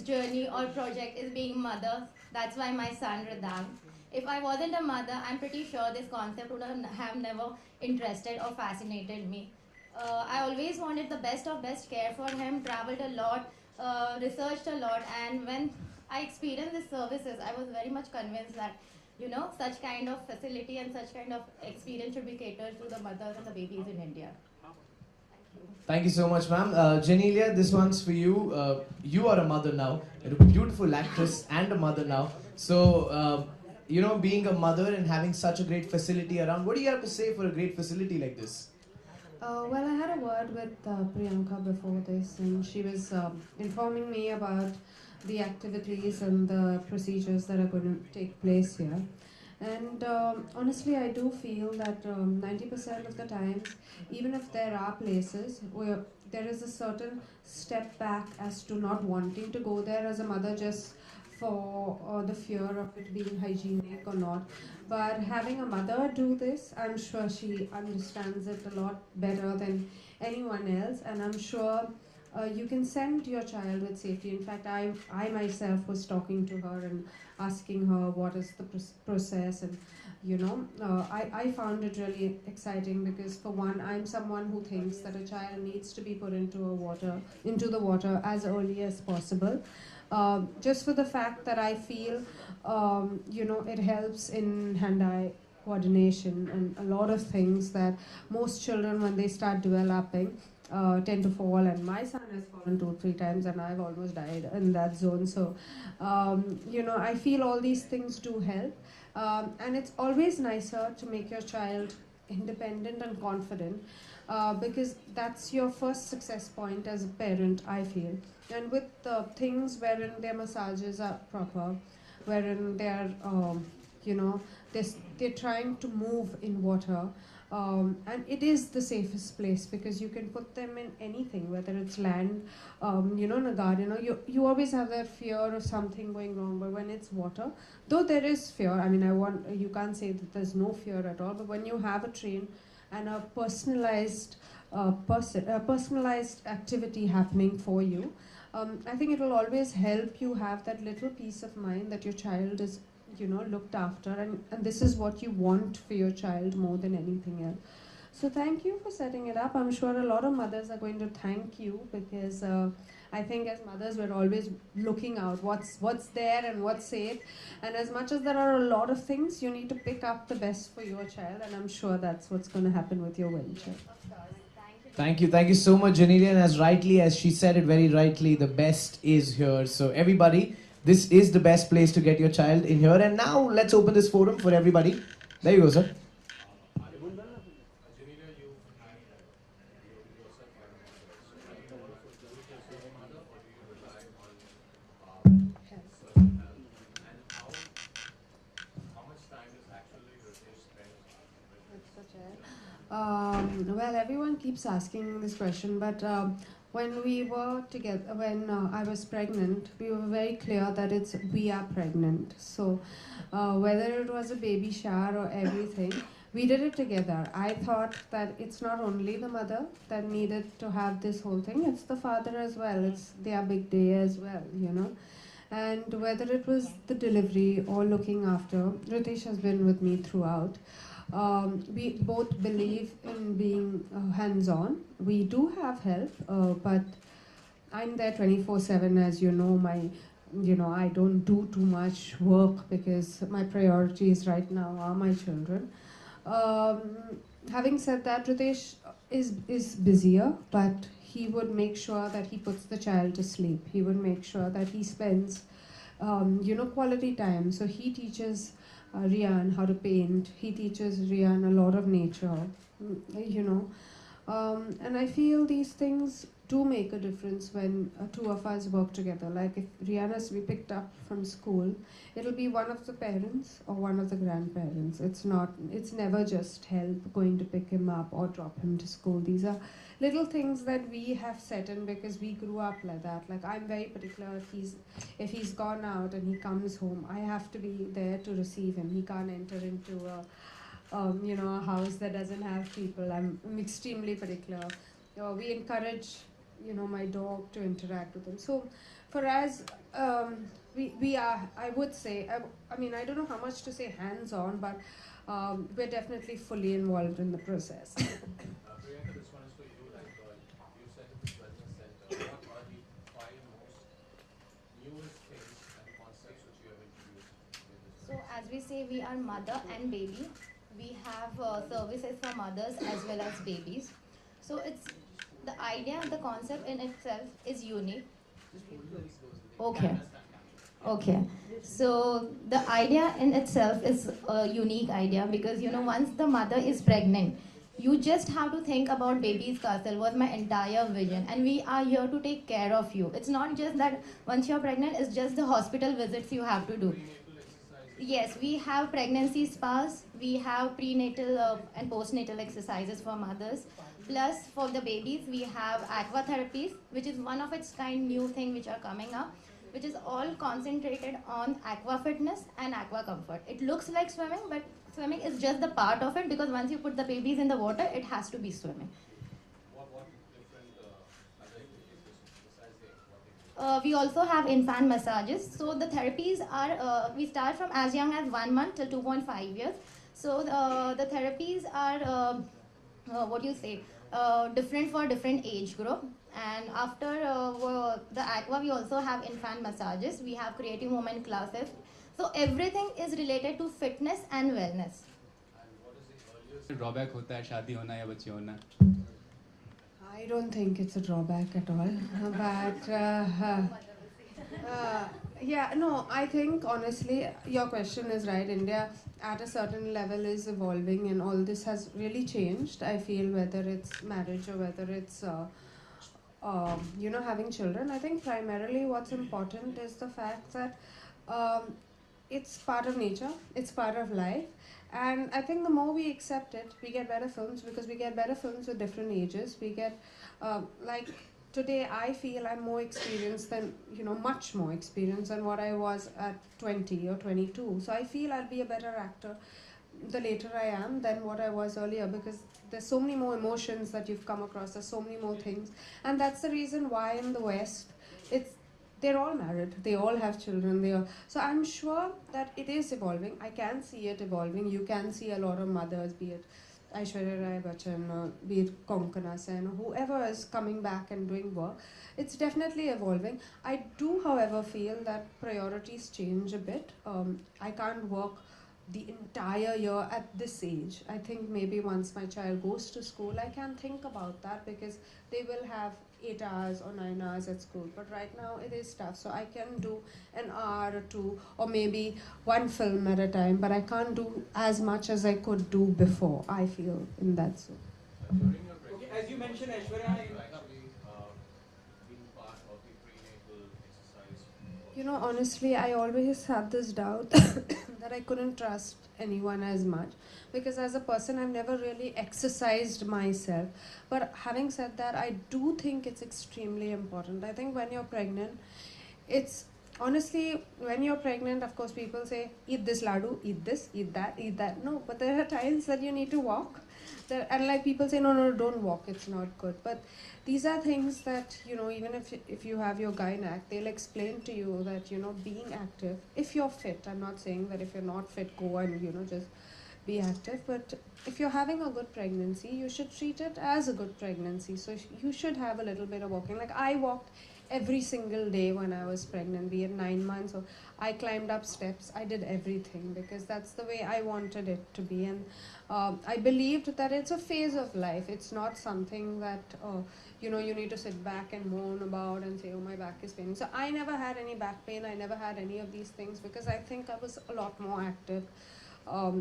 journey or project is being mother. That's why my son Ridam. If I wasn't a mother, I'm pretty sure this concept would have never interested or fascinated me. I always wanted the best of best care for him, traveled a lot, researched a lot, and when I experienced these services, I was very much convinced that such kind of facility and such kind of experience should be catered to the mothers and the babies in India. Thank you so much, ma'am. Genelia, this one's for you. You are a mother now. You're a beautiful actress and a mother now. So, being a mother and having such a great facility around, what do you have to say for a great facility like this? Well, I had a word with Priyanka before this, and she was informing me about the activities and the procedures that are going to take place here. And honestly, I do feel that 90% of the times, even if there are places where there is a certain step back as to not wanting to go there as a mother just for the fear of it being hygienic or not. But having a mother do this, I'm sure she understands it a lot better than anyone else, and I'm sure you can send your child with safety. In fact, I myself was talking to her and asking her what is the process, and I found it really exciting because for one, I'm someone who thinks that a child needs to be put into the water as early as possible, just for the fact that I feel it helps in hand-eye coordination and a lot of things that most children when they start developing tend to fall, and my son has fallen 2 3 times and I've almost died in that zone. So I feel all these things do help, and it's always nicer to make your child independent and confident, because that's your first success point as a parent, I feel. And with things wherein their massages are proper, wherein they're they're trying to move in water, and it is the safest place because you can put them in anything, whether it's land, in a garden, or you always have that fear of something going wrong. But when it's water, though there is fear, I mean, you can't say that there's no fear at all. But when you have a train and a personalized activity happening for you, I think it will always help you have that little peace of mind that your child is looked after, and this is what you want for your child more than anything else. So thank you for setting it up. I'm sure a lot of mothers are going to thank you because I think as mothers we're always looking out what's there and what's safe, and as much as there are a lot of things, you need to pick up the best for your child, and I'm sure that's what's going to happen with your venture. Thank you so much, Genelia. And as rightly as she said it very rightly, the best is here. So everybody, this is the best place to get your child in here. And now let's open this forum for everybody. There you go, sir. Well, everyone keeps asking this question, but when we were together, when I was pregnant, we were very clear that we are pregnant. So whether it was a baby shower or everything, we did it together. I thought that it's not only the mother that needed to have this whole thing, it's the father as well. It's their big day as well. And whether it was the delivery or looking after, Ritesh has been with me throughout. We both believe in being hands-on. We do have help, but I'm there 24/7. As you know, I don't do too much work because my priorities right now are my children. Um, Having said that, Ritesh is busier, but he would make sure that he puts the child to sleep. He would make sure that he spends, quality time. So he teaches Rian how to paint. He teaches Rian a lot of nature, you know. And I feel these things do make a difference when two of us work together. Like if Rian has to be picked up from school, it'll be one of the parents or one of the grandparents. It's never just help going to pick him up or drop him to school. These are little things that we have set in because we grew up like that. Like I'm very particular if he's gone out and he comes home, I have to be there to receive him. He can't enter into a house that doesn't have people. I'm extremely particular. We encourage, my dog to interact with him. So for us, we are, I would say, I mean, I don't know how much to say hands-on, but we're definitely fully involved in the process. Priyanka, this one is for you. Like you said at this wellness center, what are the five most newest things and concepts which you have introduced with this So wellness as center? we say, we are mother and baby. We have services for mothers as well as babies. So it's the idea, the concept in itself is unique. Okay. Okay. So the idea in itself is a unique idea because once the mother is pregnant, you just have to think about baby's castle was my entire vision, and we are here to take care of you. It's not just that once you're pregnant, it's just the hospital visits you have to do. Prenatal exercises. Yes, we have pregnancy spas, we have prenatal and postnatal exercises for mothers. Plus, for the babies, we have aqua therapies, which is one of its kind new thing which are coming up, which is all concentrated on aqua fitness and aqua comfort. It looks like swimming, but swimming is just the part of it because once you put the babies in the water, it has to be swimming. What different other activities besides the aquatic? We also have infant massages. So the therapies are, we start from as young as 1 month till 2.5 years. So the therapies are, what do you say, different for different age group. And after the aqua, we also have infant massages. We have creative movement classes. So everything is related to fitness and wellness. And what is the earliest drawback होता है शादी होना या बच्चे होना? I don't think it's a drawback at all, but yeah, no, I think honestly, your question is right. India at a certain level is evolving, and all this has really changed. I feel whether it's marriage or whether it's having children. I think primarily what's important is the fact that it's part of nature, it's part of life. And I think the more we accept it, we get better films because we get better films with different ages. We get, like, today I feel I'm more experienced than, much more experienced than what I was at 20 or 22. So I feel I'll be a better actor the later I am than what I was earlier because there's so many more emotions that you've come across, there's so many more things. And that's the reason why in the West, they're all married, they all have children. So I'm sure that it is evolving. I can see it evolving. You can see a lot of mothers, be it Aishwarya Rai Bachchan, or be it Konkana Sen, or whoever is coming back and doing work. It's definitely evolving. I do, however, feel that priorities change a bit. I can't work the entire year at this age. I think maybe once my child goes to school, I can think about that because they will have 8 hours or 9 hours at school. But right now it is tough. So I can do an hour or two or maybe one film at a time, but I can't do as much as I could do before, I feel, in that zone. during your pregnancy? Okay, as you mentioned, was it Aishwarya, possible to actually being part of the prenatal exercise? Honestly, I always had this doubt that I couldn't trust anyone as much because as a person, I've never really exercised myself. But having said that, I do think it's extremely important. I think when you're pregnant, it's honestly, when you're pregnant, of course, people say, eat this laddu, eat this, eat that, eat that. No, but there are times that you need to walk. And like people say, no, don't walk, it's not good. But these are things that, even if you have your gynac, they'll explain to you that, being active, if you're fit, I'm not saying that if you're not fit, go and, just be active. But if you're having a good pregnancy, you should treat it as a good pregnancy. So you should have a little bit of walking. Like I walked every single day when I was pregnant, be it 9 months, or I climbed up steps. I did everything because that's the way I wanted it to be. And I believed that it's a phase of life. It's not something that, you need to sit back and moan about and say, oh, my back is paining. So I never had any back pain. I never had any of these things because I think I was a lot more active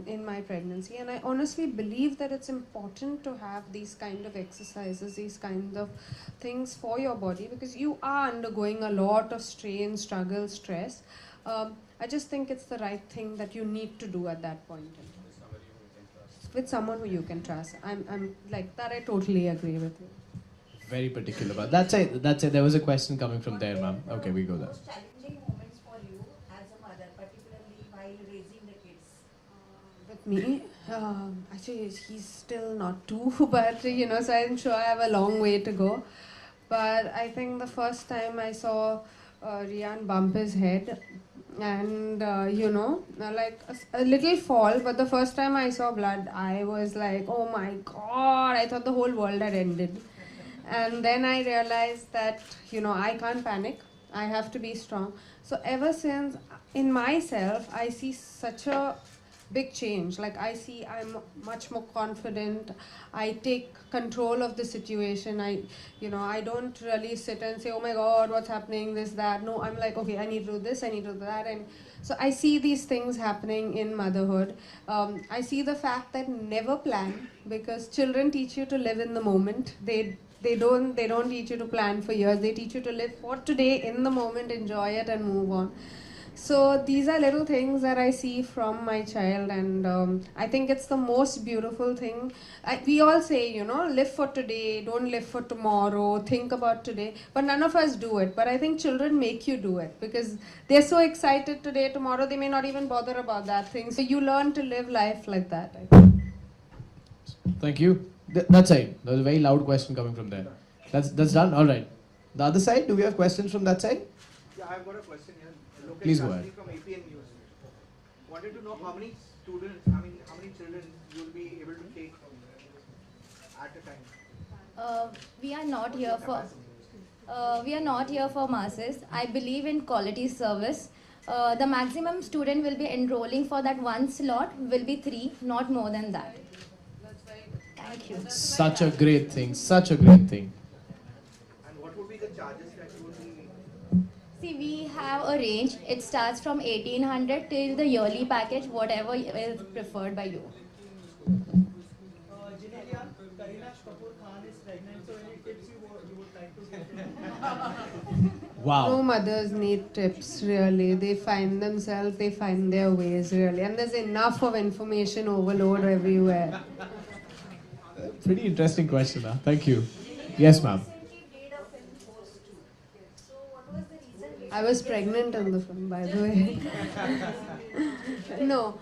in my pregnancy. And I honestly believe that it's important to have these kind of exercises, these kind of things for your body because you are undergoing a lot of strain, struggle, stress. I just think it's the right thing that you need to do at that point in time. With someone who you can trust. I'm like that. I totally agree with you. Very particular about that's it. That's it. There was a question coming from there, ma'am. Okay, we go there. Most challenging moments for you as a mother, particularly while raising the kids? With me, actually, he's still not two, but so I'm sure I have a long way to go. But I think the first time I saw Rian bump his head, and like a little fall. But the first time I saw blood, I was like, oh my god! I thought the whole world had ended. And then I realized that I can't panic. I have to be strong. So ever since, in myself, I see such a big change. Like I see I'm much more confident. I take control of the situation. I don't really sit and say, oh my god, what's happening, this, that. No, I'm like, okay, I need to do this, I need to do that. And so I see these things happening in motherhood. I see the fact that never plan, because children teach you to live in the moment. They don't teach you to plan for years. They teach you to live for today, in the moment, enjoy it, and move on. So these are little things that I see from my child, and I think it's the most beautiful thing. We all say, live for today, don't live for tomorrow, think about today, but none of us do it. But I think children make you do it, because they're so excited today, tomorrow they may not even bother about that thing. So you learn to live life like that, I think. Thank you. That side. There was a very loud question coming from there. That's done. All right. The other side. Do we have questions from that side? Yeah, I've got a question here. Lokesh Please go Shastri ahead. from APN News. Wanted to know how many students, how many children you'll be able to take at a time? We are not here for masses. I believe in quality service. The maximum student will be enrolling for that one slot will be 3, not more than that. Thank you. Such a great thing. Such a great thing. And what would be the charges that you would be? See, we have a range. It starts from 1800 till the yearly package, whatever is preferred by you. Genelia, Kapoor is pregnant, so any tips you would like to give to her? Wow. No mothers need tips, really. They find themselves, they find their ways, really. And there's enough of information overload everywhere. Pretty interesting question, huh? Thank you. Yes, ma'am. I was pregnant in the film, by the way. No,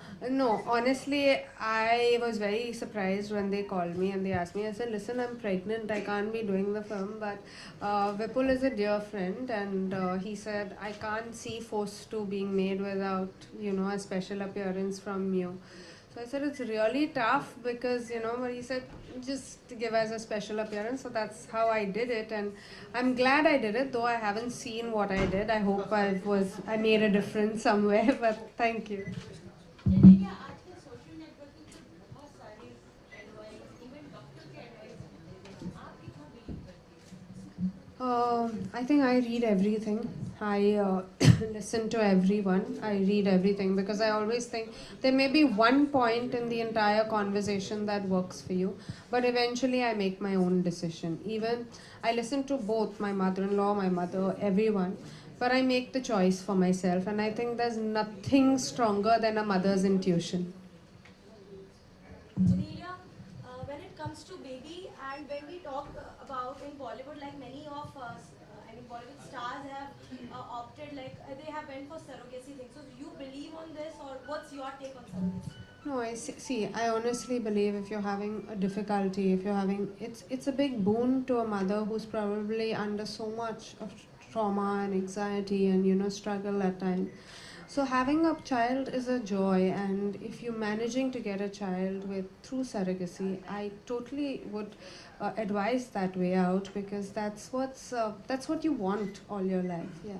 honestly, I was very surprised when they called me and they asked me. I said, listen, I'm pregnant, I can't be doing the film. But Vipul is a dear friend, and he said, I can't see Force 2 being made without, a special appearance from you. So I said, it's really tough because, but he said, just give us a special appearance. So that's how I did it. And I'm glad I did it, though I haven't seen what I did. I hope I made a difference somewhere, but thank you. I think I read everything. I listen to everyone. I read everything because I always think there may be one point in the entire conversation that works for you, but eventually I make my own decision. Even I listen to both my mother-in-law, my mother, everyone, but I make the choice for myself, and I think there's nothing stronger than a mother's intuition. Genelia, when it comes to baby and when we talk about in Bollywood, like many of us, Bollywood stars have opted, like they have went for surrogacy thing. So do you believe on this, or what's your take on surrogacy? No, I honestly believe if you're having a difficulty, if you're having, it's a big boon to a mother who's probably under so much of trauma and anxiety and struggle at times. So having a child is a joy, and if you're managing to get a child through surrogacy, I totally would advise that way out, because that's what you want all your life. Yeah.